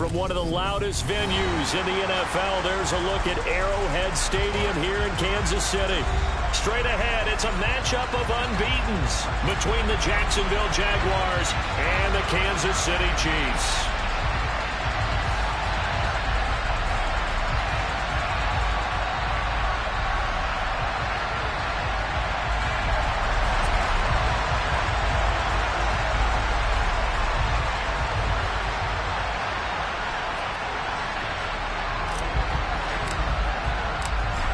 from one of the loudest venues in the NFL. There's a look at Arrowhead Stadium here in Kansas City. Straight ahead, it's a matchup of unbeatens between the Jacksonville Jaguars and the Kansas City Chiefs.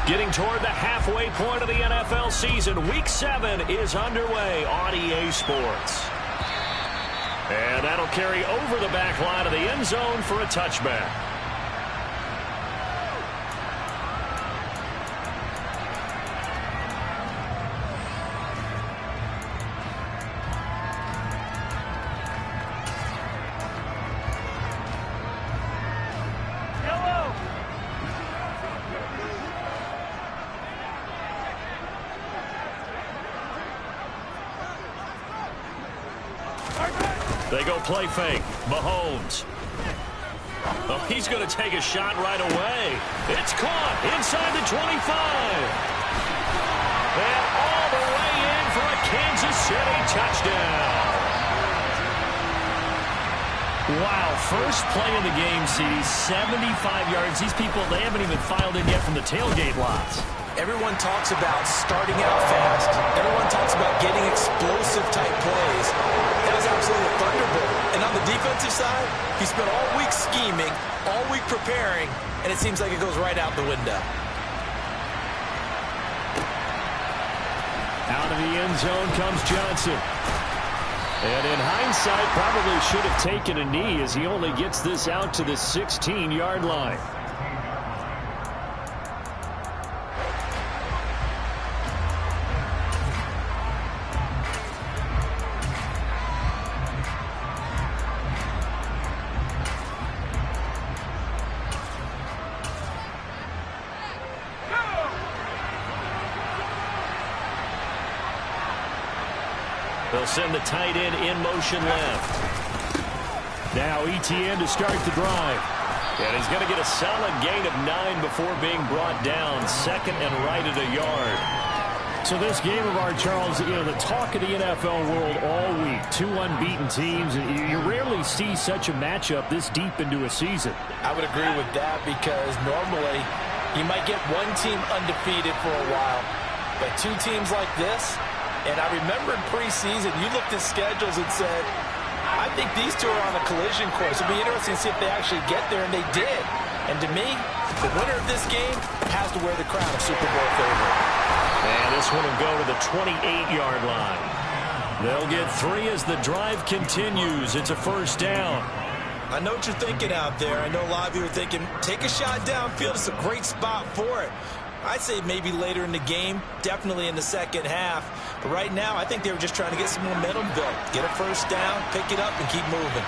Getting toward the halfway point of the NFL season, Week 7 is underway on EA Sports. And that'll carry over the back line of the end zone for a touchback. They go play fake. Mahomes. Oh, he's going to take a shot right away. It's caught inside the 25. And all the way in for a Kansas City touchdown. Wow, first play of the game, CD, 75 yards. These people, they haven't even filed in yet from the tailgate lots. Everyone talks about starting out fast. Everyone talks about getting explosive-type plays. That was absolutely a thunderbolt. And on the defensive side, he spent all week scheming, all week preparing, and it seems like it goes right out the window. Out of the end zone comes Johnson. And in hindsight, probably should have taken a knee as he only gets this out to the 16-yard line. They'll send the tight end in motion left. Now Etienne to start the drive. And he's going to get a solid gain of 9 before being brought down. Second and right at a yard. So this game of our, Charles, you know, the talk of the NFL world all week. Two unbeaten teams. You rarely see such a matchup this deep into a season. I would agree with that because normally you might get one team undefeated for a while. But two teams like this, and I remember in preseason, you looked at schedules and said, I think these two are on a collision course. It'll be interesting to see if they actually get there, and they did. And to me, the winner of this game has to wear the crown of Super Bowl favorite. And this one will go to the 28-yard line. They'll get 3 as the drive continues. It's a first down. I know what you're thinking out there. I know a lot of you are thinking, take a shot downfield. It's a great spot for it. I'd say maybe later in the game, definitely in the second half. But right now, I think they were just trying to get some momentum built. Get a first down, pick it up, and keep moving.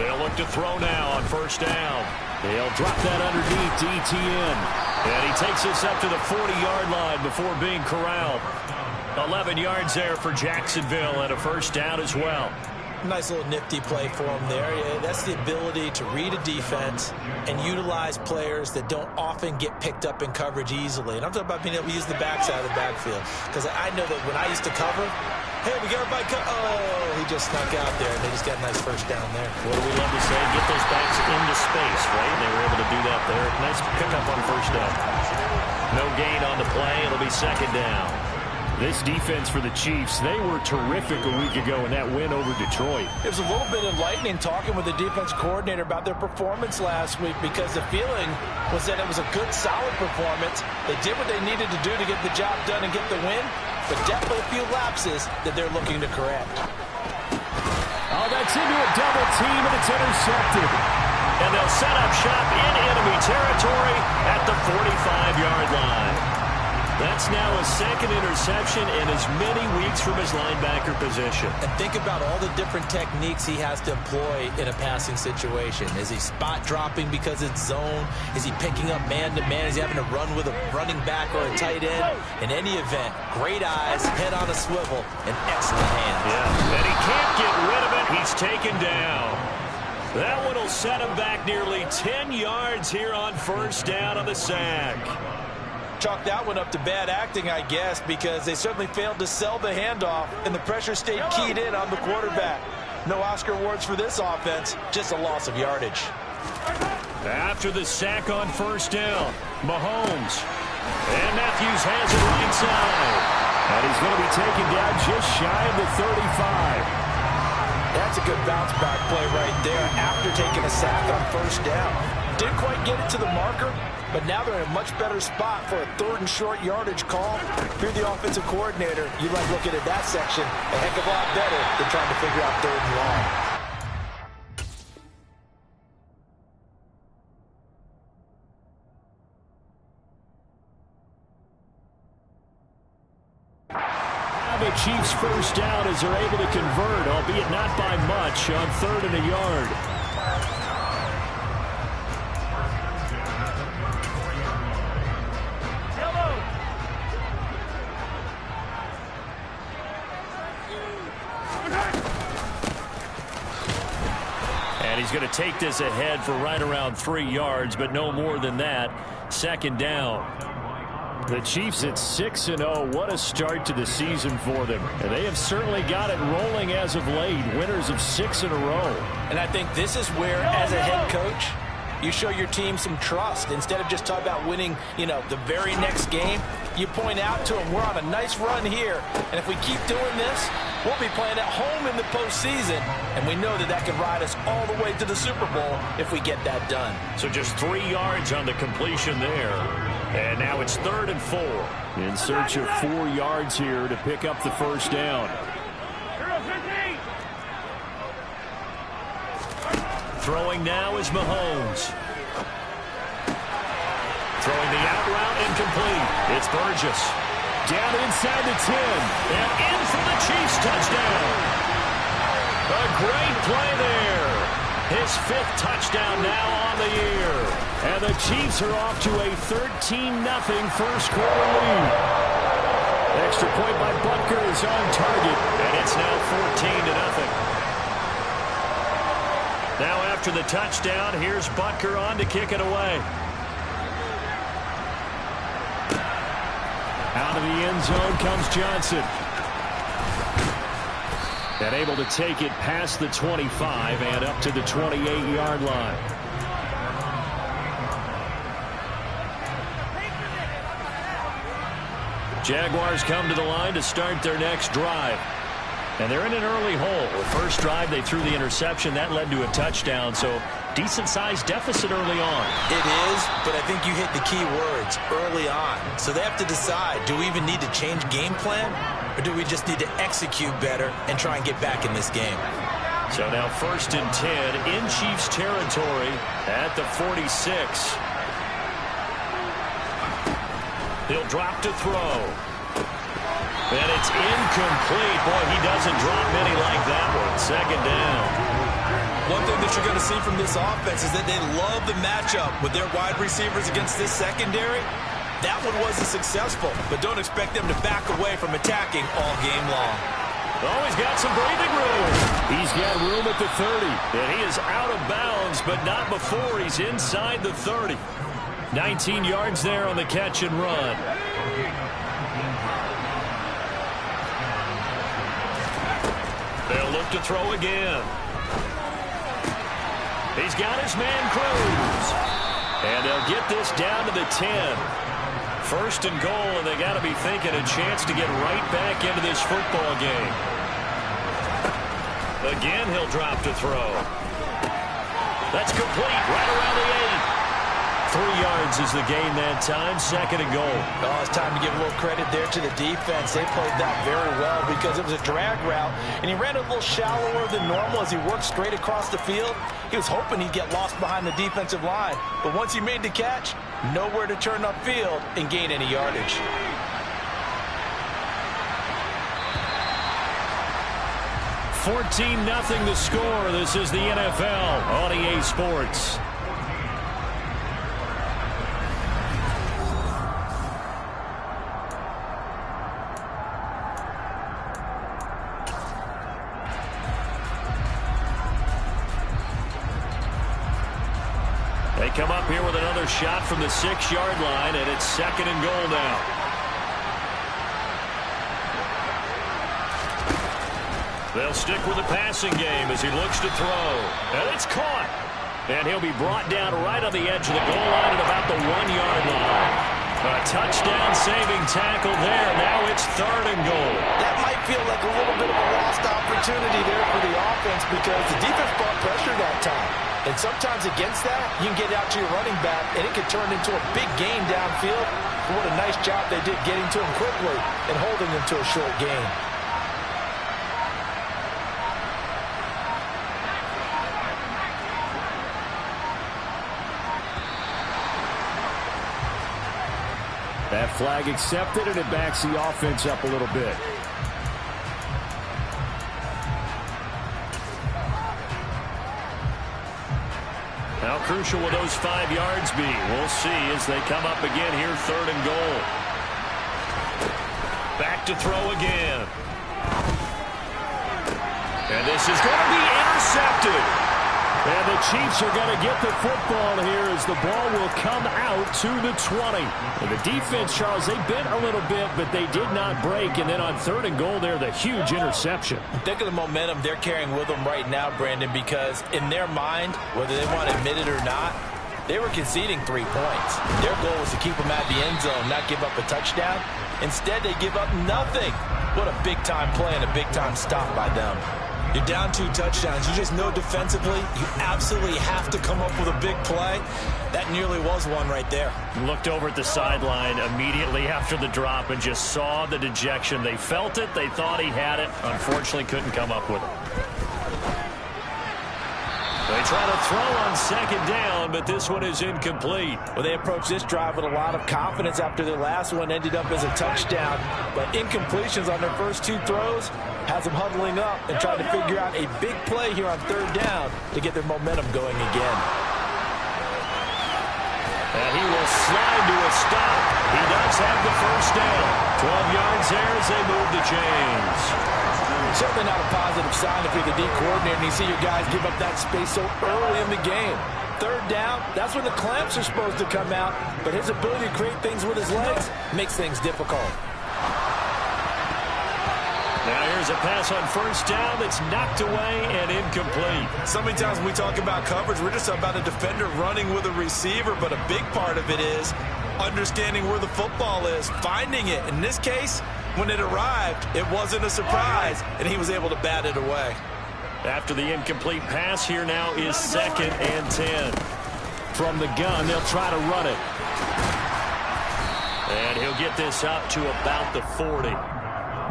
They'll look to throw now on first down. They'll drop that underneath to Etienne. And he takes us up to the 40-yard line before being corralled. 11 yards there for Jacksonville and a first down as well. Nice little nifty play for him there. Yeah, that's the ability to read a defense and utilize players that don't often get picked up in coverage easily. And I'm talking about being able to use the backside of the backfield. Because I know that when I used to cover, hey, we got everybody oh, he just snuck out there, and they just got a nice first down there. What do we love to say? Get those backs into space, right? They were able to do that there. Nice pickup on first down. No gain on the play. It'll be second down. This defense for the Chiefs, they were terrific a week ago in that win over Detroit. It was a little bit enlightening talking with the defense coordinator about their performance last week because the feeling was that it was a good, solid performance. They did what they needed to do to get the job done and get the win, but definitely a few lapses that they're looking to correct. Oh, that's into a double team, and it's intercepted. And they'll set up shop in enemy territory at the 45-yard line. That's now a second interception in as many weeks from his linebacker position. And think about all the different techniques he has to employ in a passing situation. Is he spot dropping because it's zone? Is he picking up man-to-man? Is he having to run with a running back or a tight end? In any event, great eyes, head on a swivel, and excellent hands. Yeah, and he can't get rid of it. He's taken down. That one will set him back nearly 10 yards here on first down on the sack. Chalk that one up to bad acting, I guess, because they certainly failed to sell the handoff, and the pressure stayed keyed in on the quarterback. No Oscar awards for this offense, just a loss of yardage. After the sack on first down, Mahomes. And Matthews has it right side. And he's going to be taken down just shy of the 35. That's a good bounce-back play right there after taking a sack on first down. Didn't quite get it to the marker, but now they're in a much better spot for a third and short yardage call. If you're the offensive coordinator, you like looking at that section a heck of a lot better than trying to figure out third and long. The Chiefs first down as they're able to convert, albeit not by much, on 3rd and a yard. And he's going to take this ahead for right around 3 yards, but no more than that. 2nd down. The Chiefs at 6-0. What a start to the season for them. And they have certainly got it rolling as of late. Winners of 6 in a row. And I think this is where, as a head coach, you show your team some trust. Instead of just talking about winning, the very next game, you point out to them, we're on a nice run here. And if we keep doing this, we'll be playing at home in the postseason. And we know that that can ride us all the way to the Super Bowl if we get that done. So just 3 yards on the completion there. And now it's 3rd and 4. In search of 4 yards here to pick up the first down. Throwing now is Mahomes. Throwing the out route incomplete. It's Burgess. Down inside the 10. And in for the Chiefs touchdown. A great play there. His 5th touchdown now on the year. And the Chiefs are off to a 13-0 first quarter lead. Extra point by Butker is on target. And it's now 14-0. Now after the touchdown, here's Butker on to kick it away. Out of the end zone comes Johnson. And able to take it past the 25 and up to the 28-yard line. Jaguars come to the line to start their next drive. And they're in an early hole. The first drive, they threw the interception. That led to a touchdown. So decent-sized deficit early on. It is, but I think you hit the key words, early on. So they have to decide, do we even need to change game plan? Or do we just need to execute better and try and get back in this game? So now 1st and 10 in Chiefs territory at the 46. He'll drop to throw. And it's incomplete. Boy, he doesn't drop many like that one. 2nd down. One thing that you're going to see from this offense is that they love the matchup with their wide receivers against this secondary. That one wasn't successful, but don't expect them to back away from attacking all game long. Oh, he's got some breathing room. He's got room at the 30. And he is out of bounds, but not before he's inside the 30. 19 yards there on the catch and run. They'll look to throw again. He's got his man Cruz. And they'll get this down to the 10. 1st and goal, and they got to be thinking a chance to get right back into this football game. Again, he'll drop to throw. That's complete right around the 8. 3 yards is the gain that time. 2nd and goal. Oh, it's time to give a little credit there to the defense. They played that very well because it was a drag route, and he ran a little shallower than normal as he worked straight across the field. He was hoping he'd get lost behind the defensive line, but once he made the catch, nowhere to turn upfield and gain any yardage. $14-0 the score. This is the NFL on EA Sports. They come up here with another shot from the 6-yard line, and it's 2nd and goal now. They'll stick with the passing game as he looks to throw. And it's caught. And he'll be brought down right on the edge of the goal line at about the 1-yard line. A touchdown-saving tackle there. Now it's 3rd and goal. That might feel like a little bit of a lost opportunity there for the offense because the defense brought pressure that time. And sometimes against that, you can get out to your running back, and it can turn into a big gain downfield. But what a nice job they did getting to him quickly and holding him to a short gain. That flag accepted, and it backs the offense up a little bit. How crucial will those 5 yards be? We'll see as they come up again here, 3rd and goal. Back to throw again. And this is going to be intercepted. And the Chiefs are going to get the football here as the ball will come out to the 20. And the defense, Charles, they bent a little bit, but they did not break. And then on 3rd and goal there, the huge interception. Think of the momentum they're carrying with them right now, Brandon, because in their mind, whether they want to admit it or not, they were conceding 3 points. Their goal was to keep them at the end zone, not give up a touchdown. Instead, they give up nothing. What a big-time play and a big-time stop by them. You're down 2 touchdowns. You just know defensively you absolutely have to come up with a big play. That nearly was one right there. Looked over at the sideline immediately after the drop and just saw the dejection. They felt it. They thought he had it. Unfortunately, couldn't come up with it. They try to throw on 2nd down, but this one is incomplete. Well, they approached this drive with a lot of confidence after their last one ended up as a touchdown. But incompletions on their first 2 throws has them huddling up and trying to figure out a big play here on 3rd down to get their momentum going again. And he will slide to a stop. He does have the first down. 12 yards there as they move the chains. Certainly not a positive sign if you're the D coordinator and you see your guys give up that space so early in the game. 3rd down, that's when the clamps are supposed to come out, but his ability to create things with his legs makes things difficult. Now here's a pass on 1st down that's knocked away and incomplete. So many times when we talk about coverage, we're just about a defender running with a receiver, but a big part of it is understanding where the football is, finding it. In this case, when it arrived, it wasn't a surprise, and he was able to bat it away. After the incomplete pass, here now is 2nd and 10. From the gun, they'll try to run it. And he'll get this up to about the 40.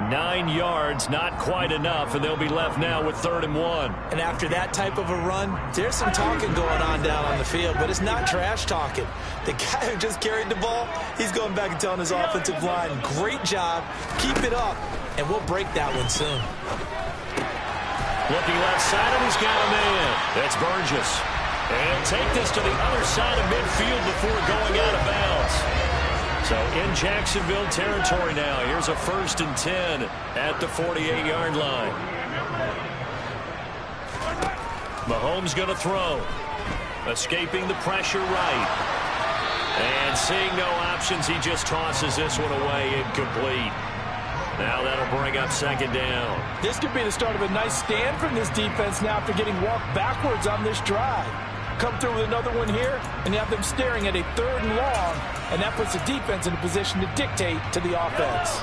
9 yards, not quite enough, and they'll be left now with 3rd and 1. And after that type of a run, there's some talking going on down on the field, but it's not trash talking. The guy who just carried the ball, he's going back and telling his offensive line, great job, keep it up, and we'll break that one soon. Looking left side, and he's got a man. That's Burgess. And he'll take this to the other side of midfield before going out of bounds. So in Jacksonville territory now. Here's a 1st and 10 at the 48-yard line. Mahomes going to throw. Escaping the pressure right. And seeing no options, he just tosses this one away, incomplete. Now that'll bring up 2nd down. This could be the start of a nice stand from this defense now after getting walked backwards on this drive. Come through with another one here, and you have them staring at a 3rd and long, and that puts the defense in a position to dictate to the offense.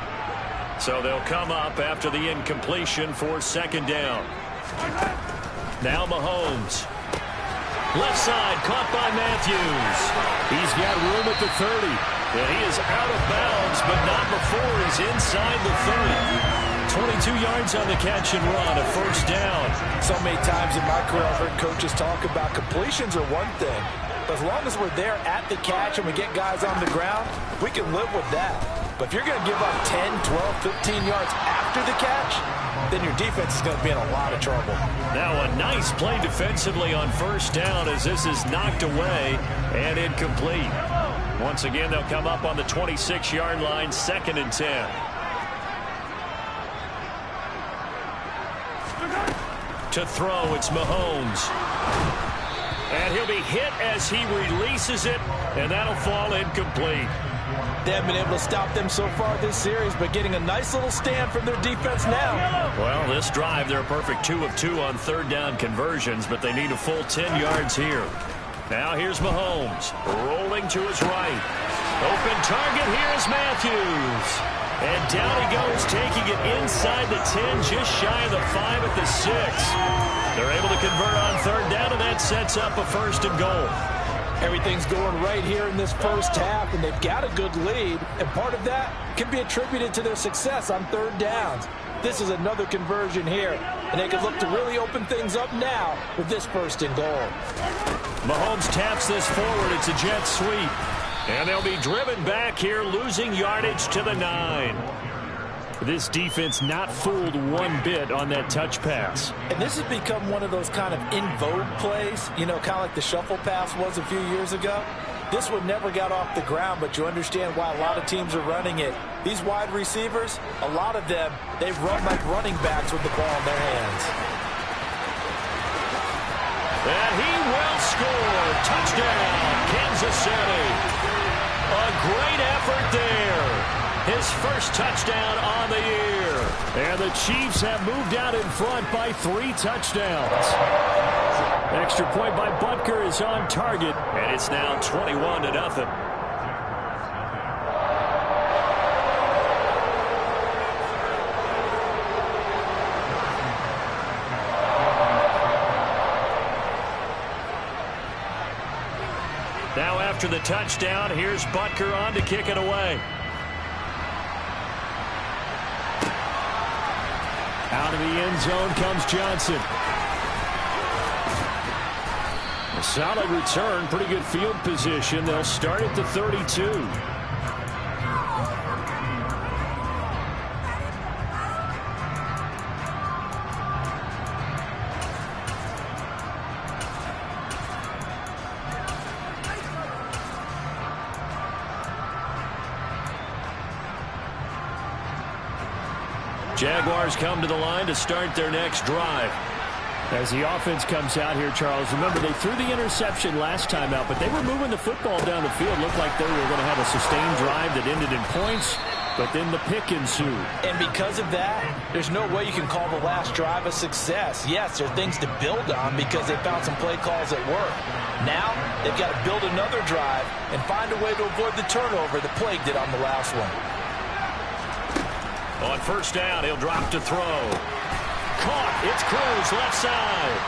So they'll come up after the incompletion for 2nd down. Now Mahomes. Left side, caught by Matthews. He's got room at the 30. And he is out of bounds, but not before he's inside the 30. 22 yards on the catch and run, a first down. So many times in my career, I've heard coaches talk about completions are one thing. But as long as we're there at the catch and we get guys on the ground, we can live with that. But if you're going to give up 10, 12, 15 yards after the catch, then your defense is going to be in a lot of trouble. Now a nice play defensively on first down as this is knocked away and incomplete. Once again, they'll come up on the 26-yard line, 2nd and 10. To throw, it's Mahomes. And he'll be hit as he releases it, and that'll fall incomplete. They haven't been able to stop them so far this series, but getting a nice little stand from their defense now. Well, this drive, they're a perfect 2 of 2 on third down conversions, but they need a full 10 yards here. Now here's Mahomes, rolling to his right. Open target, here's Matthews. And down he goes, taking it inside the 10, just shy of the 5 at the 6. They're able to convert on third down, and that sets up a 1st and goal. Everything's going right here in this first half, and they've got a good lead, and part of that can be attributed to their success on third downs. This is another conversion here, and they can look to really open things up now with this 1st and goal. Mahomes taps this forward. It's a jet sweep. And they'll be driven back here, losing yardage to the 9. This defense not fooled one bit on that touch pass. And this has become one of those kind of in vogue plays, you know, kind of like the shuffle pass was a few years ago. This one never got off the ground, but you understand why a lot of teams are running it. These wide receivers, a lot of them, they've run like running backs with the ball in their hands. And he will score. Touchdown, Kansas City. A great effort there. His first touchdown on the year. And the Chiefs have moved out in front by 3 touchdowns. Extra point by Butker is on target, and it's now 21-0. Now after the touchdown, here's Butker on to kick it away. Out of the end zone comes Johnson. A solid return, pretty good field position. They'll start at the 32. Jaguars come to the line to start their next drive. As the offense comes out here, Charles, remember they threw the interception last time out, but they were moving the football down the field. Looked like they were going to have a sustained drive that ended in points, but then the pick ensued. And because of that, there's no way you can call the last drive a success. Yes, there are things to build on because they found some play calls that work. Now, they've got to build another drive and find a way to avoid the turnover that plagued it on the last one. On first down, he'll drop to throw. Caught. It's Cruz, left side.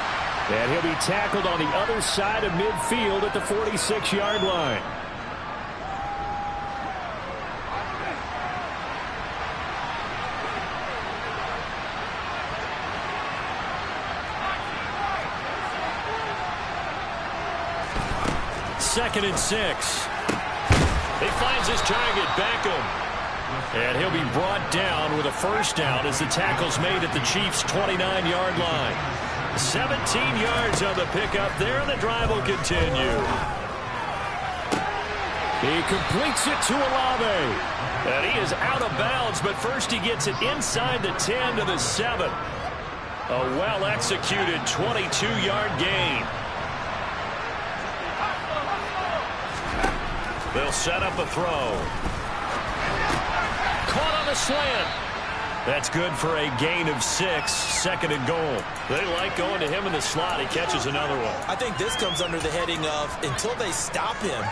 And he'll be tackled on the other side of midfield at the 46-yard line. Second and 6. He finds his target, Beckham. And he'll be brought down with a first down as the tackle's made at the Chiefs' 29-yard line. 17 yards on the pickup there, and the drive will continue. He completes it to Olave. And he is out of bounds, but first he gets it inside the 10 to the 7. A well-executed 22-yard gain. They'll set up a throw. Caught on the slant. That's good for a gain of 6, 2nd and goal. They like going to him in the slot. He catches another one. I think this comes under the heading of until they stop him,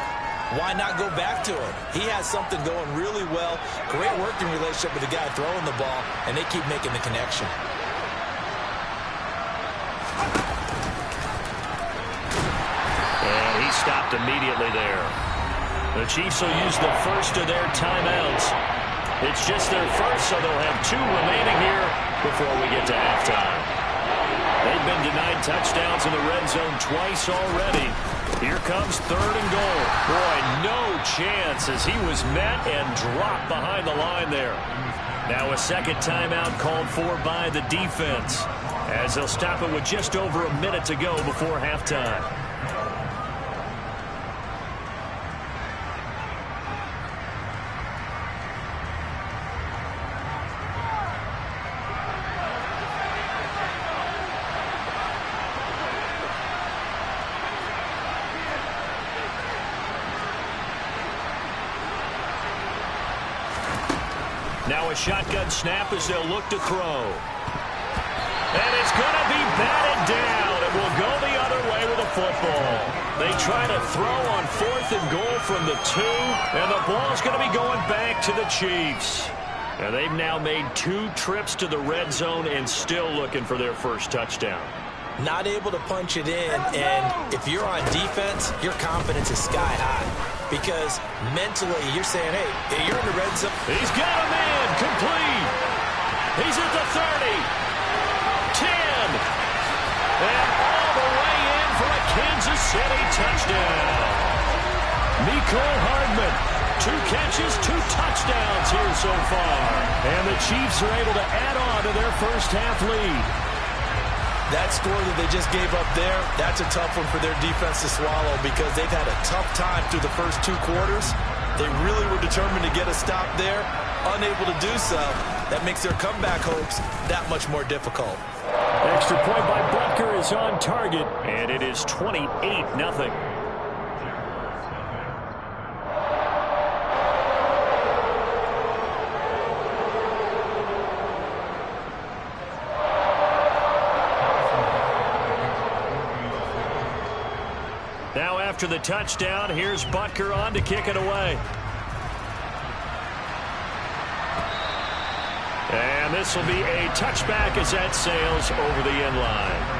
why not go back to him? He has something going really well. Great working relationship with the guy throwing the ball, and they keep making the connection. stopped immediately there. The Chiefs will use the first of their timeouts. It's just their first, so they'll have 2 remaining here before we get to halftime. They've been denied touchdowns in the red zone twice already. Here comes 3rd and goal. Boy, no chance as he was met and dropped behind the line there. Now a second timeout called for by the defense, as they'll stop it with just over a minute to go before halftime. Now a shotgun snap as they'll look to throw. And it's going to be batted down. It will go the other way with the football. They try to throw on 4th and goal from the 2, and the ball's going to be going back to the Chiefs. And they've now made 2 trips to the red zone and still looking for their first touchdown. Not able to punch it in, and if you're on defense, your confidence is sky high. Because mentally, you're saying, hey, you're in the red zone. He's got a man, complete. He's at the 30, 10, and all the way in for a Kansas City touchdown. Mecole Hardman, 2 catches, 2 touchdowns here so far. And the Chiefs are able to add on to their first half lead. That score that they just gave up there, that's a tough one for their defense to swallow because they've had a tough time through the first 2 quarters. They really were determined to get a stop there, unable to do so. That makes their comeback hopes that much more difficult. Extra point by Butker is on target, and it is 28-0. Now after the touchdown, here's Butker on to kick it away. And this will be a touchback as that sails over the end line.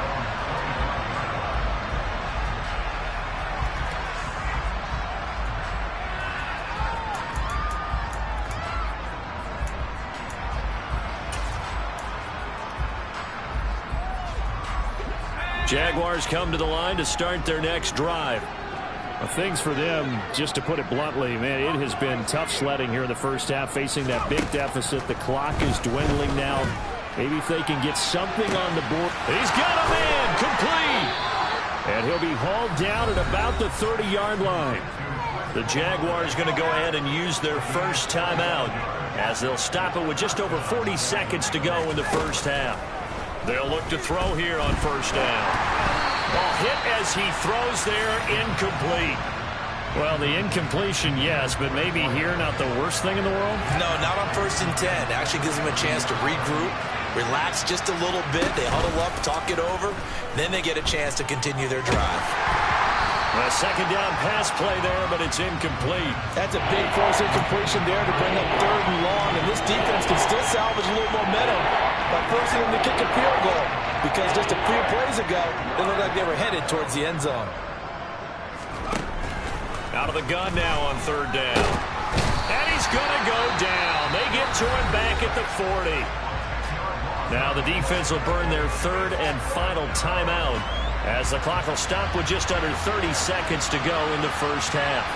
Jaguars come to the line to start their next drive. Well, things for them, just to put it bluntly, man, it has been tough sledding here in the first half, facing that big deficit. The clock is dwindling now. Maybe if they can get something on the board. He's got a man, complete. And he'll be hauled down at about the 30-yard line. The Jaguars going to go ahead and use their first timeout as they'll stop it with just over 40 seconds to go in the first half. They'll look to throw here on first down. Ball hit as he throws there, incomplete. Well, the incompletion, yes, but maybe here not the worst thing in the world? No, not on 1st and 10. Actually gives them a chance to regroup, relax just a little bit. They huddle up, talk it over. Then they get a chance to continue their drive. A second down pass play there, but it's incomplete. That's a big force incompletion there to bring up 3rd and long, and this defense can still salvage a little momentum by forcing them to kick a field goal, because just a few plays ago, they looked like they were headed towards the end zone. Out of the gun now on 3rd down. And he's going to go down. They get to him back at the 40. Now the defense will burn their 3rd and final timeout, as the clock will stop with just under 30 seconds to go in the first half.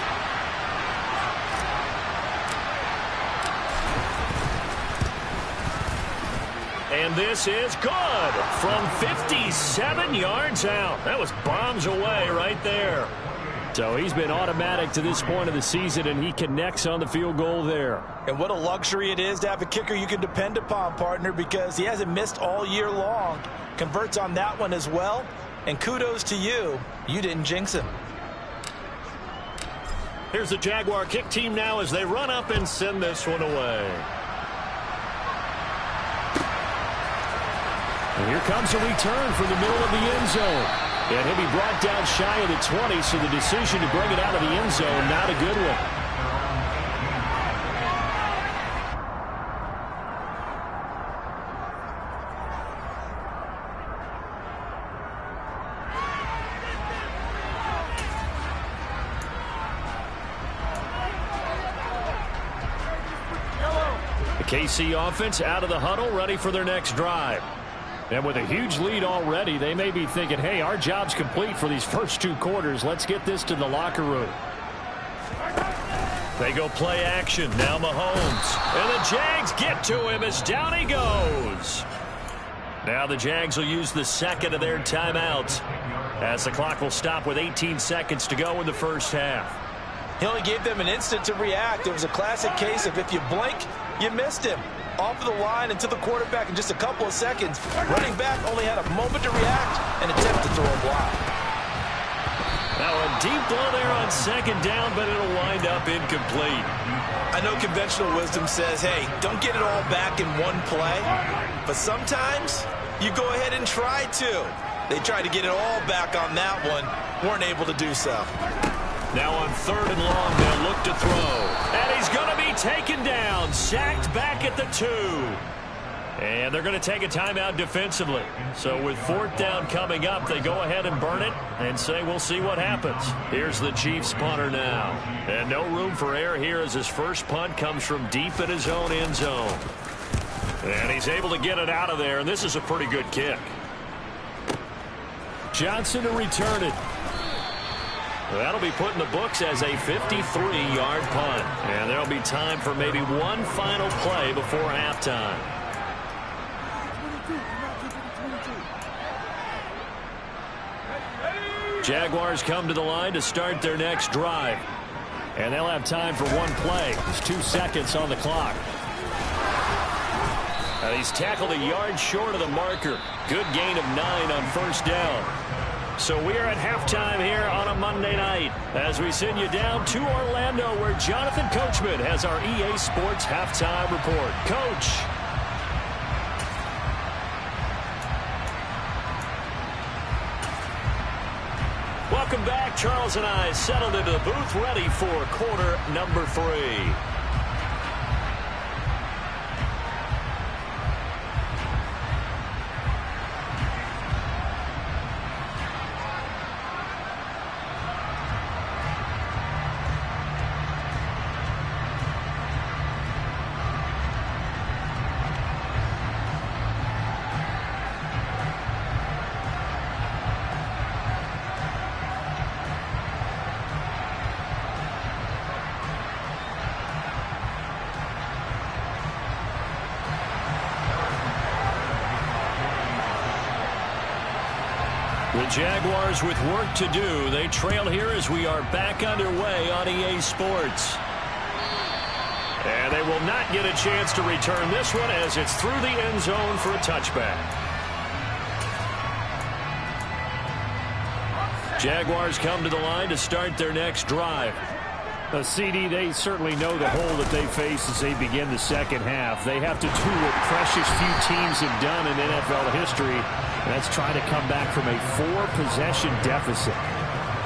And this is good from 57 yards out. That was bombs away right there. So he's been automatic to this point of the season, and he connects on the field goal there. And what a luxury it is to have a kicker you can depend upon, partner, because he hasn't missed all year long. Converts on that one as well. And kudos to you. You didn't jinx him. Here's the Jaguar kick team now as they run up and send this one away. And here comes a return from the middle of the end zone. And he'll be brought down shy of the 20, so the decision to bring it out of the end zone, not a good one. KC offense out of the huddle, ready for their next drive. And with a huge lead already, they may be thinking, hey, our job's complete for these first 2 quarters. Let's get this to the locker room. They go play action. Now Mahomes. And the Jags get to him as down he goes. Now the Jags will use the second of their timeouts as the clock will stop with 18 seconds to go in the first half. He only gave them an instant to react. It was a classic case of if you blink, you missed him. Off of the line and to the quarterback in just a couple of seconds. Running back only had a moment to react and attempt to throw a block. Now a deep ball there on second down, but it'll wind up incomplete. I know conventional wisdom says, hey, don't get it all back in one play. But sometimes you go ahead and try to. They tried to get it all back on that one. Weren't able to do so. Now on 3rd and long, they'll look to throw. And he's going to be taken down, sacked back at the 2. And they're going to take a timeout defensively. So with 4th down coming up, they go ahead and burn it and say we'll see what happens. Here's the Chiefs punter now. And no room for error here as his first punt comes from deep in his own end zone. And he's able to get it out of there, and this is a pretty good kick. Johnson to return it. That'll be put in the books as a 53-yard punt. And there'll be time for maybe one final play before halftime. Jaguars come to the line to start their next drive. And they'll have time for one play. There's 2 seconds on the clock. He's tackled a yard short of the marker. Good gain of 9 on first down. So we are at halftime here on a Monday night as we send you down to Orlando where Jonathan Coachman has our EA Sports halftime report. Coach. Welcome back. Charles and I settled into the booth ready for quarter number 3. The Jaguars with work to do. They trail here as we are back underway on EA Sports. And they will not get a chance to return this one as it's through the end zone for a touchback. Jaguars come to the line to start their next drive. CD, they certainly know the hole that they face as they begin the second half. They have to do what precious few teams have done in NFL history. That's trying to come back from a 4-possession deficit.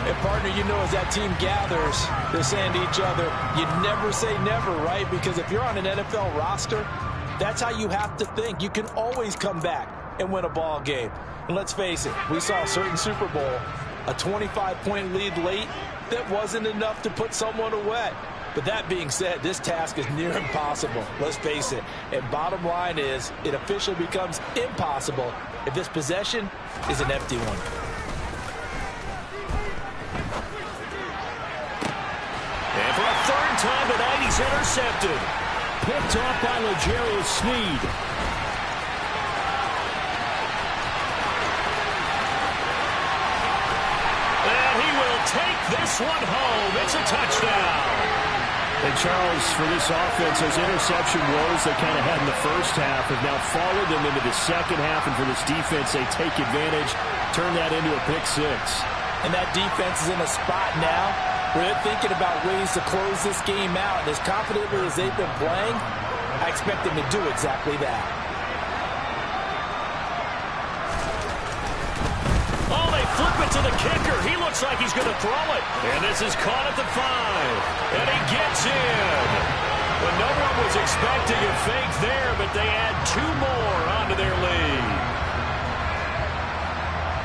And, partner, you know as that team gathers, they're saying to each other, you never say never, right? Because if you're on an NFL roster, that's how you have to think. You can always come back and win a ball game. And let's face it, we saw a certain Super Bowl, a 25-point lead late, that wasn't enough to put someone away. But that being said, this task is near impossible. Let's face it. And bottom line is, it officially becomes impossible if this possession is an empty one. And for a 3rd time tonight, he's intercepted. Picked off by L'Jarius Sneed. And he will take this one home. It's a touchdown. And Charles, for this offense, those interception woes they kind of had in the first half have now followed them into the second half. And for this defense, they take advantage, turn that into a pick 6. And that defense is in a spot now where they're thinking about ways to close this game out. And as confidently as they've been playing, I expect them to do exactly that. Oh, they flip it to the kicker. He looks like he's going to throw it. And this is caught at the 5. And he gets in. Well, no one was expecting a fake there, but they add 2 more onto their lead.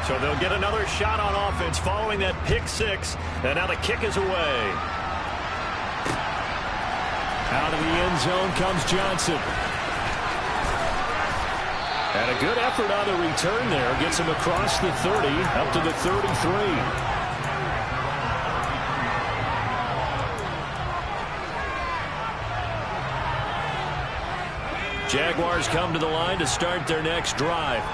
So they'll get another shot on offense following that pick 6. And now the kick is away. Out of the end zone comes Johnson. And a good effort on the return there. Gets him across the 30, up to the 33. Jaguars come to the line to start their next drive.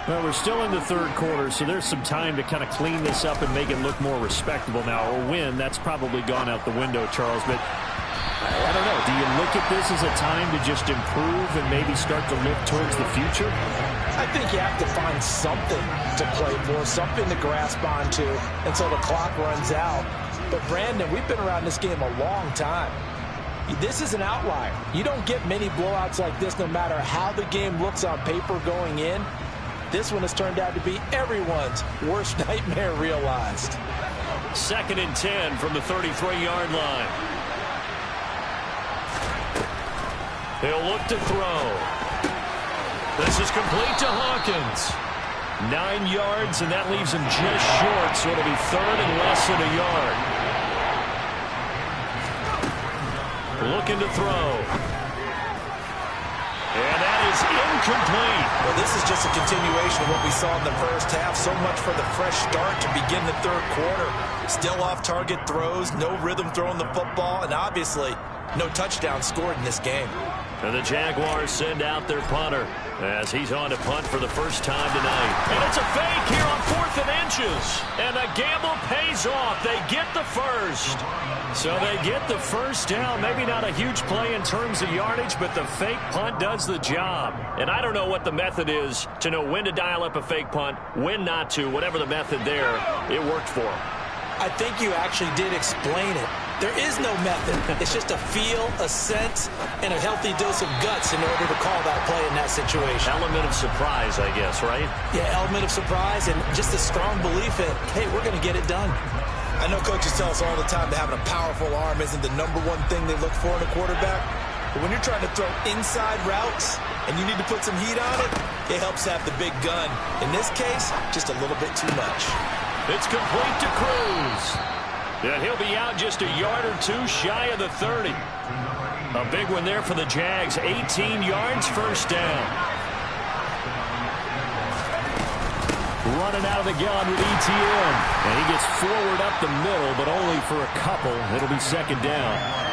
Well, we're still in the third quarter, so there's some time to kind of clean this up and make it look more respectable. Now, a win, that's probably gone out the window, Charles, but I don't know. Do you look at this as a time to just improve and maybe start to look towards the future? I think you have to find something to play for, something to grasp onto until the clock runs out. But, Brandon, we've been around this game a long time. This is an outlier. You don't get many blowouts like this no matter how the game looks on paper going in. This one has turned out to be everyone's worst nightmare realized. 2nd and 10 from the 33-yard line. He'll look to throw. This is complete to Hawkins. 9 yards, and that leaves him just short, so it'll be 3rd and less than a yard. Looking to throw. And that is incomplete. Well, this is just a continuation of what we saw in the first half. So much for the fresh start to begin the third quarter. Still off-target throws, no rhythm throwing the football, and obviously no touchdown scored in this game. And the Jaguars send out their punter as he's on to punt for the first time tonight. And it's a fake here on 4th and inches. And the gamble pays off. They get the first. So they get the first down. Maybe not a huge play in terms of yardage, but the fake punt does the job. And I don't know what the method is to know when to dial up a fake punt, when not to. Whatever the method there, it worked for them. I think you actually did explain it. There is no method. It's just a feel, a sense, and a healthy dose of guts in order to call that play in that situation. Element of surprise, I guess, right? Yeah, element of surprise and just a strong belief in, hey, we're going to get it done. I know coaches tell us all the time that having a powerful arm isn't the #1 thing they look for in a quarterback. But when you're trying to throw inside routes and you need to put some heat on it, it helps have the big gun. In this case, just a little bit too much. It's complete to Cruz. And he'll be out just a yard or two shy of the 30. A big one there for the Jags. 18 yards, first down. Running out of the gun with ETN. And he gets forward up the middle, but only for a couple. It'll be 2nd down.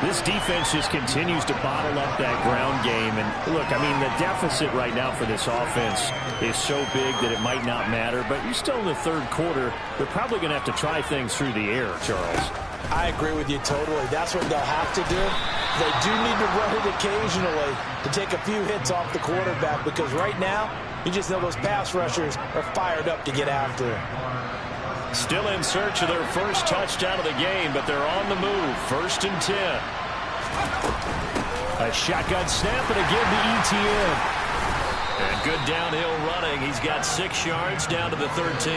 This defense just continues to bottle up that ground game. And look, I mean, the deficit right now for this offense is so big that it might not matter. But you're still in the third quarter. They're probably going to have to try things through the air, Charles. I agree with you totally. That's what they'll have to do. They do need to run it occasionally to take a few hits off the quarterback, because right now, you just know those pass rushers are fired up to get after him. Still in search of their first touchdown of the game, but they're on the move. 1st and 10. A shotgun snap and again to ETN. And good downhill running. He's got 6 yards down to the 13.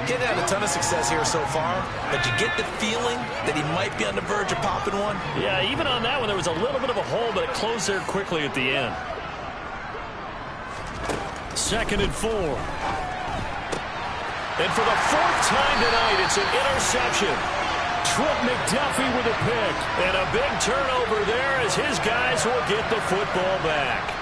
Getting had a ton of success here so far, but you get the feeling that he might be on the verge of popping one. Yeah, even on that one, there was a little bit of a hole, but it closed there quickly at the end. 2nd and 4. And for the 4th time tonight, it's an interception. Trent McDuffie with a pick. And a big turnover there as his guys will get the football back.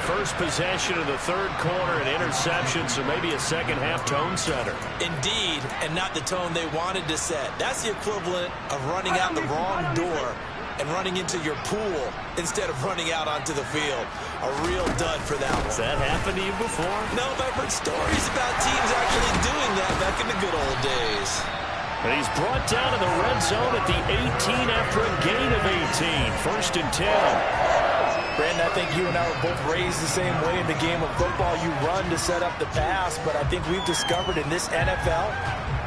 First possession of the third quarter, an interception, so maybe a second-half tone setter. Indeed, and not the tone they wanted to set. That's the equivalent of running out the wrong door and running into your pool instead of running out onto the field. A real dud for that one. Has that happened to you before? No, but I've heard stories about teams actually doing that back in the good old days. And he's brought down in the red zone at the 18 after a gain of 18. 1st and 10. Brandon, I think you and I were both raised the same way in the game of football. You run to set up the pass, but I think we've discovered in this NFL,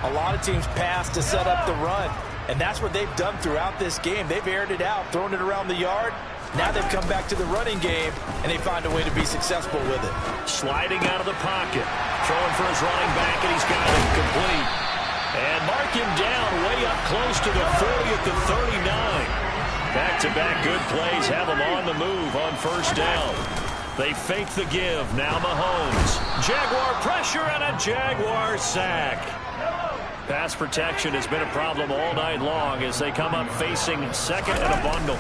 a lot of teams pass to set up the run. And that's what they've done throughout this game. They've aired it out, thrown it around the yard. Now they've come back to the running game, and they find a way to be successful with it. Sliding out of the pocket. Throwing for his running back, and he's got it complete. And mark him down way up close to the 40 at the 39. Back-to-back good plays have them on the move on first down. They fake the give. Now Mahomes. Jaguar pressure and a Jaguar sack. Pass protection has been a problem all night long as they come up facing second and a bundle.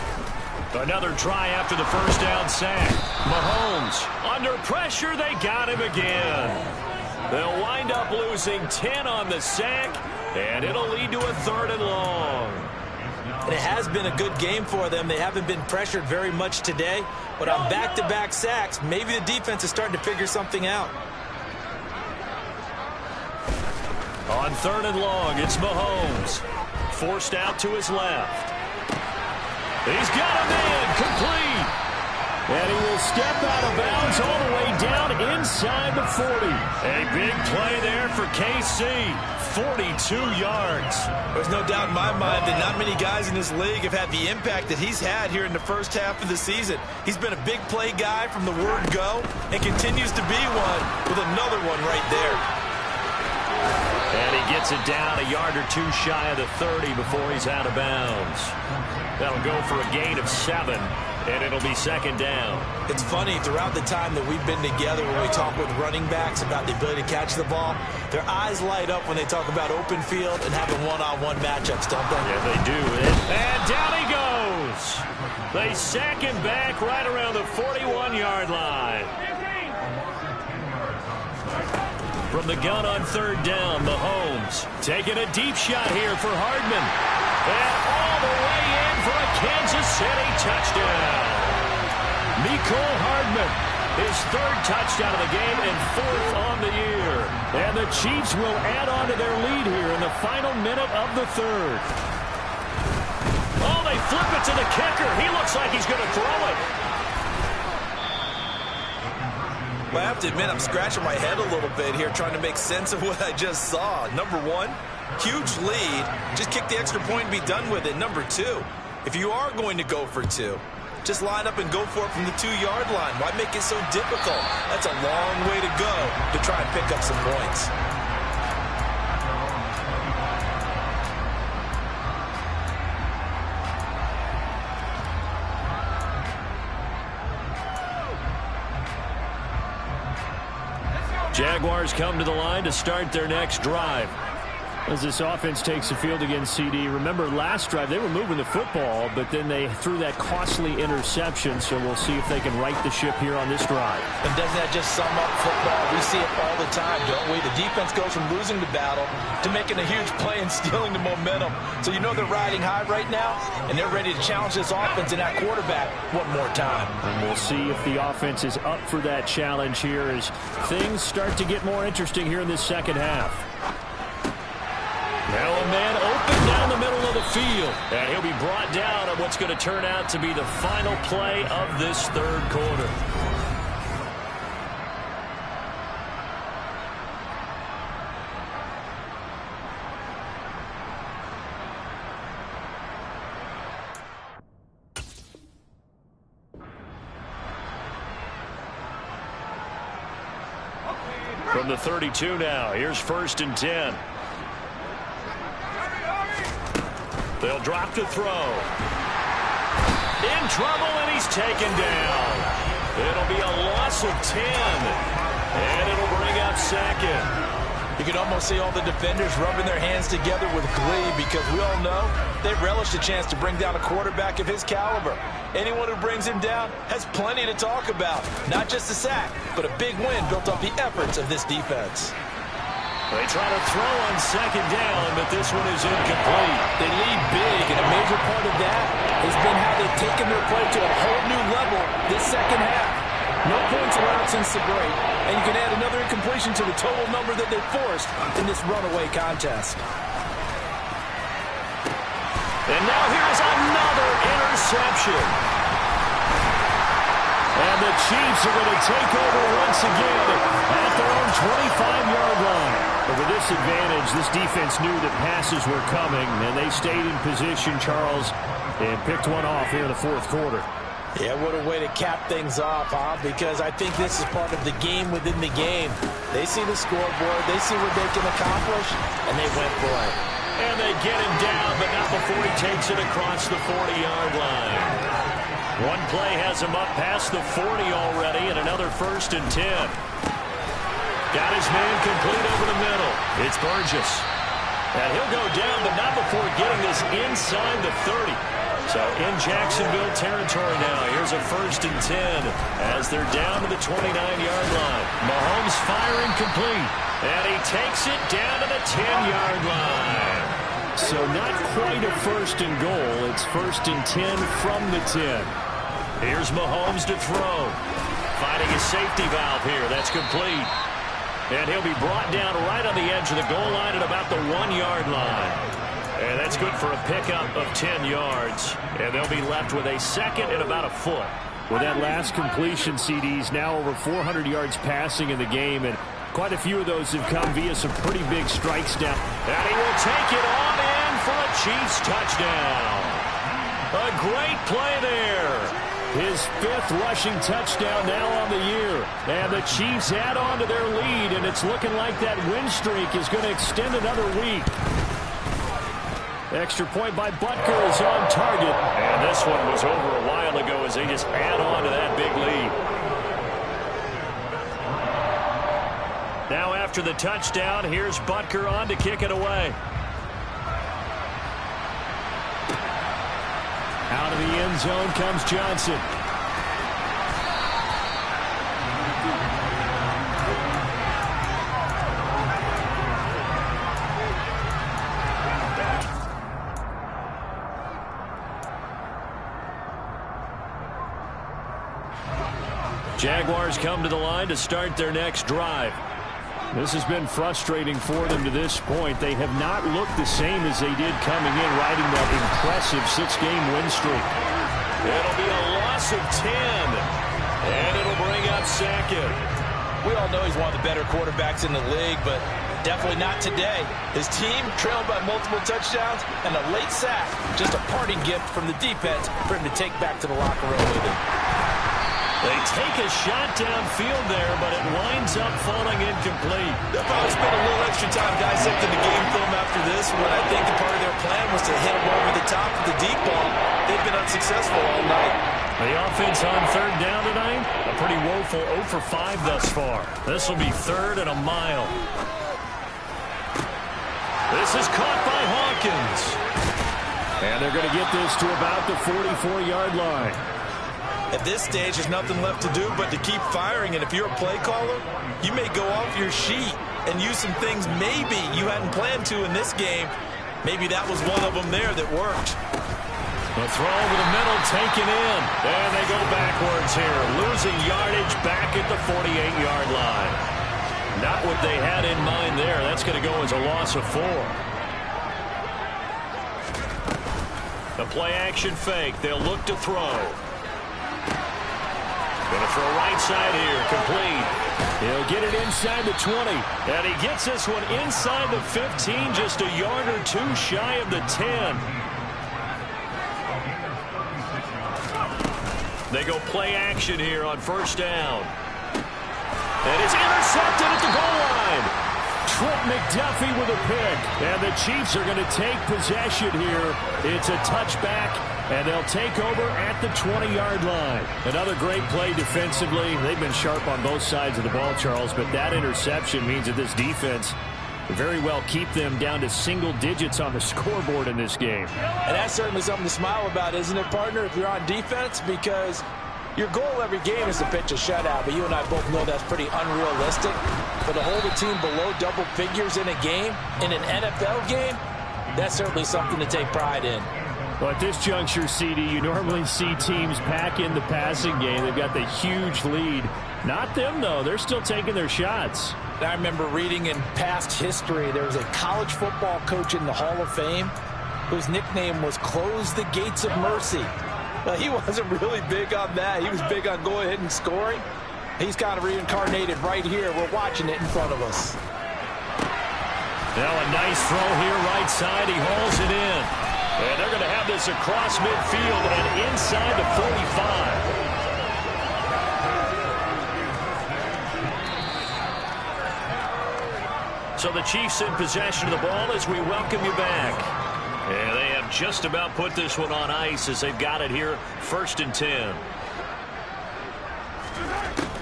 Another try after the first down sack. Mahomes under pressure. They got him again. They'll wind up losing 10 on the sack, and it'll lead to a 3rd and long. And it has been a good game for them. They haven't been pressured very much today, but on back-to-back sacks, maybe the defense is starting to figure something out. On 3rd and long, it's Mahomes. Forced out to his left. He's got a man complete. And he will step out of bounds all the way down inside the 40. A big play there for KC. 42 yards. There's no doubt in my mind that not many guys in this league have had the impact that he's had here in the first half of the season. He's been a big play guy from the word go and continues to be one with another one right there. And he gets it down a yard or two shy of the 30 before he's out of bounds. That'll go for a gain of 7, and it'll be 2nd down. It's funny, throughout the time that we've been together when we talk with running backs about the ability to catch the ball, their eyes light up when they talk about open field and having one-on-one matchups, don't they? Yeah, they do. And down he goes. They sack him back right around the 41-yard line. From the gun on 3rd down, Mahomes taking a deep shot here for Hardman. And all the way in for a Kansas City touchdown. Mecole Hardman, his 3rd touchdown of the game and 4th on the year. And the Chiefs will add on to their lead here in the final minute of the 3rd. Oh, they flip it to the kicker. He looks like he's going to throw it. Well, I have to admit, I'm scratching my head a little bit here trying to make sense of what I just saw. Number 1, huge lead. Just kick the extra point and be done with it. Number 2, if you are going to go for 2, just line up and go for it from the 2-yard line. Why make it so difficult? That's a long way to go to try and pick up some points. Jaguars come to the line to start their next drive. As this offense takes the field against CD, remember last drive they were moving the football, but then they threw that costly interception, so we'll see if they can right the ship here on this drive. And doesn't that just sum up football? We see it all the time, don't we? The defense goes from losing the battle to making a huge play and stealing the momentum. So you know they're riding high right now, and they're ready to challenge this offense and that quarterback one more time. And we'll see if the offense is up for that challenge here as things start to get more interesting here in this second half. Now a man open down the middle of the field. And he'll be brought down on what's going to turn out to be the final play of this 3rd quarter. From the 32 now, here's 1st and 10. They'll drop to throw. In trouble, and he's taken down. It'll be a loss of 10. And it'll bring up 2nd. You can almost see all the defenders rubbing their hands together with glee because we all know they relish the chance to bring down a quarterback of his caliber. Anyone who brings him down has plenty to talk about. Not just a sack, but a big win built off the efforts of this defense. They try to throw on 2nd down, but this one is incomplete. They lead big, and a major part of that has been how they've taken their play to a whole new level this second half. No points allowed since the break, and you can add another incompletion to the total number that they forced in this runaway contest. And now here's another interception. And the Chiefs are going to take over once again at their own 25-yard line. But with this advantage, this defense knew that passes were coming, and they stayed in position, Charles, and picked one off here in the 4th quarter. Yeah, what a way to cap things off, huh? Because I think this is part of the game within the game. They see the scoreboard, they see what they can accomplish, and they went for it. And they get him down, but not before he takes it across the 40-yard line. One play has him up past the 40 already, and another 1st and 10. Got his man complete over the middle. It's Burgess. And he'll go down, but not before getting this inside the 30. So in Jacksonville territory now. Here's a 1st and 10 as they're down to the 29-yard line. Mahomes firing complete. And he takes it down to the 10-yard line. So not quite a 1st and goal. It's 1st and 10 from the 10. Here's Mahomes to throw. Finding a safety valve here. That's complete. And he'll be brought down right on the edge of the goal line at about the 1-yard line. And that's good for a pickup of 10 yards. And they'll be left with a 2nd and about a foot. With that last completion, CD's now over 400 yards passing in the game. And quite a few of those have come via some pretty big strikes down. And he will take it on in for a Chiefs touchdown. A great play there. His 5th rushing touchdown now on the year. And the Chiefs add on to their lead, and it's looking like that win streak is going to extend another week. Extra point by Butker is on target. And this one was over a while ago as they just add on to that big lead. Now after the touchdown, here's Butker on to kick it away. Out of the end zone comes Johnson. Jaguars come to the line to start their next drive. This has been frustrating for them to this point. They have not looked the same as they did coming in, riding that impressive 6-game win streak. It'll be a loss of 10, and it'll bring up Sackett. We all know he's one of the better quarterbacks in the league, but definitely not today. His team trailed by multiple touchdowns, and a late sack, just a parting gift from the defense for him to take back to the locker room with him. They take a shot downfield there, but it winds up falling incomplete. They'll probably spend a little extra time dissecting the game film after this, when I think a part of their plan was to hit him over the top of the deep ball. They've been unsuccessful all night. The offense on 3rd down tonight, a pretty woeful 0 for 5 thus far. This will be 3rd and a mile. This is caught by Hawkins. And they're going to get this to about the 44-yard line. At this stage, there's nothing left to do but to keep firing. And if you're a play caller, you may go off your sheet and use some things maybe you hadn't planned to in this game. Maybe that was one of them there that worked. The throw over the middle taken in. And they go backwards here. Losing yardage back at the 48-yard line. Not what they had in mind there. That's going to go as a loss of 4. The play action fake. They'll look to throw. Going to throw right side here, complete. He'll get it inside the 20. And he gets this one inside the 15, just a yard or 2 shy of the 10. They go play action here on 1st down. And it's intercepted at the goal line. Trent McDuffie with a pick. And the Chiefs are going to take possession here. It's a touchback, and they'll take over at the 20-yard line. Another great play defensively. They've been sharp on both sides of the ball, Charles, but that interception means that this defense very well keep them down to single digits on the scoreboard in this game. And that's certainly something to smile about, isn't it, partner, if you're on defense? Because your goal every game is to pitch a shutout, but you and I both know that's pretty unrealistic. But to hold a team below double figures in a game, in an NFL game, that's certainly something to take pride in. Well, at this juncture, CD, you normally see teams pack in the passing game. They've got the huge lead. Not them, though. They're still taking their shots. I remember reading in past history, there was a college football coach in the Hall of Fame whose nickname was Close the Gates of Mercy. Well, he wasn't really big on that. He was big on going ahead and scoring. He's kind of reincarnated right here. We're watching it in front of us. Now a nice throw here, right side. He hauls it in. And they're going to have this across midfield and inside the 45. So the Chiefs in possession of the ball as we welcome you back. And they have just about put this one on ice as they've got it here, 1st and 10.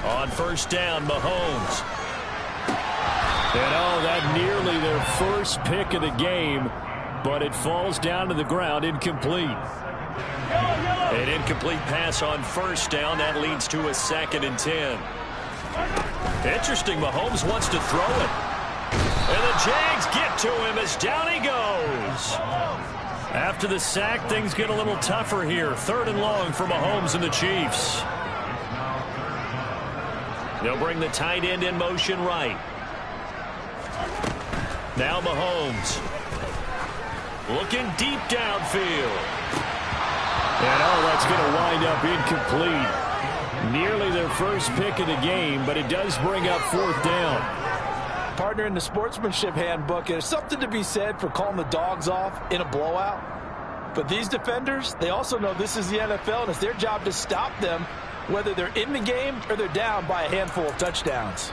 On 1st down, Mahomes. And oh, that nearly their first pick of the game, but it falls down to the ground incomplete. An incomplete pass on first down. That leads to a 2nd and 10. Interesting. Mahomes wants to throw it. And the Jags get to him as down he goes. After the sack, things get a little tougher here. 3rd and long for Mahomes and the Chiefs. They'll bring the tight end in motion right. Now Mahomes. Looking deep downfield. And oh, that's going to wind up incomplete. Nearly their first pick of the game, but it does bring up 4th down. Partner, in the sportsmanship handbook, there's something to be said for calling the dogs off in a blowout. But these defenders, they also know this is the NFL, and it's their job to stop them, whether they're in the game or they're down by a handful of touchdowns.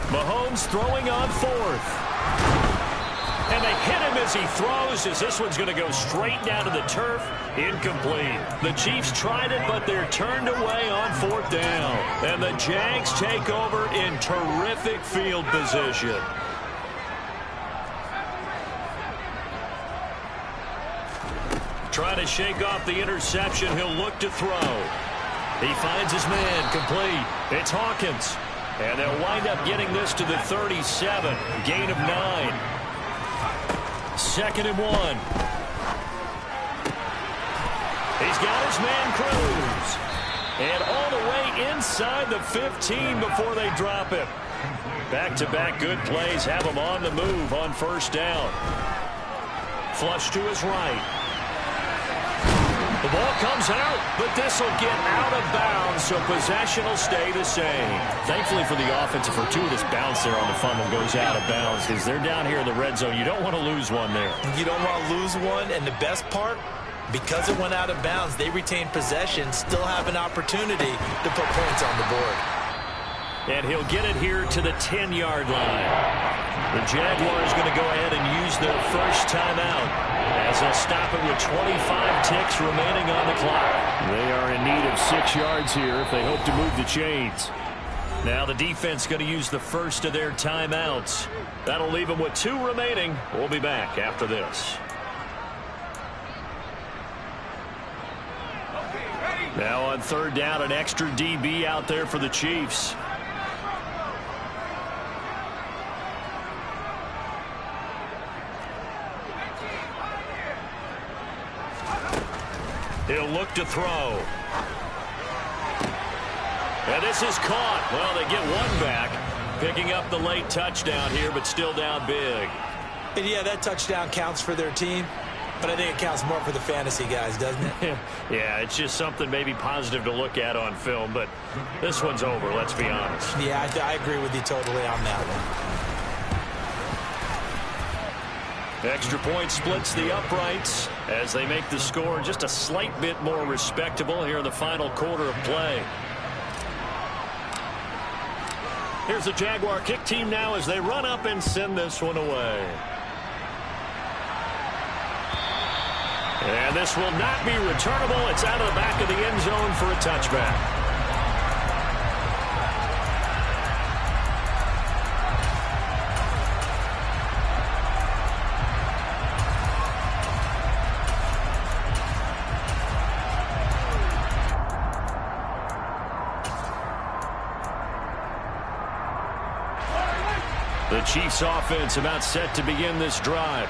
Mahomes throwing on 4th. And they hit him as he throws, as this one's going to go straight down to the turf. Incomplete. The Chiefs tried it, but they're turned away on 4th down. And the Jags take over in terrific field position. Trying to shake off the interception. He'll look to throw. He finds his man. Complete. It's Hawkins. And they'll wind up getting this to the 37. Gain of 9. 2nd and 1. He's got his man Cruz. And all the way inside the 15 before they drop him. Back-to-back good plays have him on the move on 1st down. Flush to his right. The ball comes out, but this will get out of bounds, so possession will stay the same. Thankfully for the offense, a fortuitous bounce there on the fumble goes out of bounds because they're down here in the red zone. You don't want to lose one there. You don't want to lose one, and the best part, because it went out of bounds, they retain possession, still have an opportunity to put points on the board. And he'll get it here to the 10-yard line. The Jaguars going to go ahead and use their first timeout as they'll stop it with 25 ticks remaining on the clock. They are in need of 6 yards here if they hope to move the chains. Now the defense going to use the first of their timeouts. That'll leave them with 2 remaining. We'll be back after this. Now on 3rd down, an extra DB out there for the Chiefs. He'll look to throw. And this is caught. Well, they get one back, picking up the late touchdown here, but still down big. And yeah, that touchdown counts for their team, but I think it counts more for the fantasy guys, doesn't it? Yeah, it's just something maybe positive to look at on film, but this one's over, let's be honest. Yeah, I agree with you totally on that one. Extra point splits the uprights as they make the score just a slight bit more respectable here in the final quarter of play. Here's the Jaguar kick team now as they run up and send this one away. And this will not be returnable. It's out of the back of the end zone for a touchback. The Chiefs offense about set to begin this drive.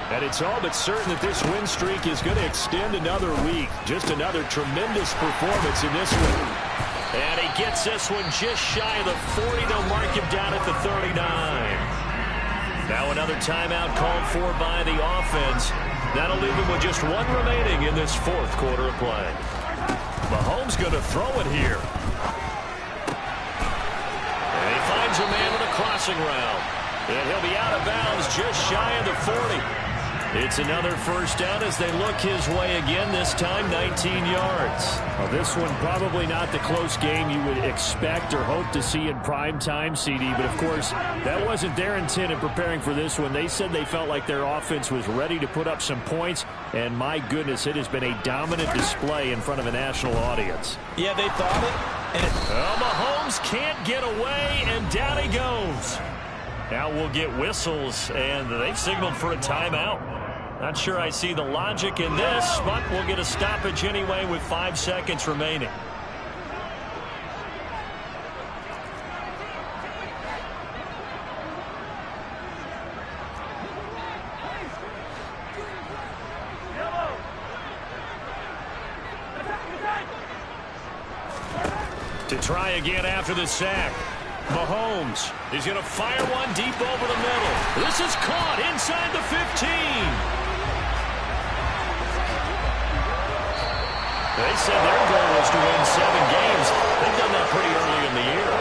And it's all but certain that this win streak is going to extend another week. Just another tremendous performance in this one. And he gets this one just shy of the 40. They'll mark him down at the 39. Now another timeout called for by the offense. That'll leave him with just 1 remaining in this 4th quarter of play. Mahomes going to throw it here. And he finds a man with a crossing route. And he'll be out of bounds just shy of the 40. It's another first down as they look his way again, this time 19 yards. Well, this one probably not the close game you would expect or hope to see in prime time, CD. But, of course, that wasn't their intent in preparing for this one. They said they felt like their offense was ready to put up some points. And, my goodness, it has been a dominant display in front of a national audience. Yeah, they thought it. Well, Mahomes can't get away, and down he goes. Now we'll get whistles, and they've signaled for a timeout. Not sure I see the logic in this, but we'll get a stoppage anyway with 5 seconds remaining. To try again after the sack. Mahomes is going to fire one deep over the middle. This is caught inside the 15. They said their goal was to win 7 games. They've done that pretty early in the year.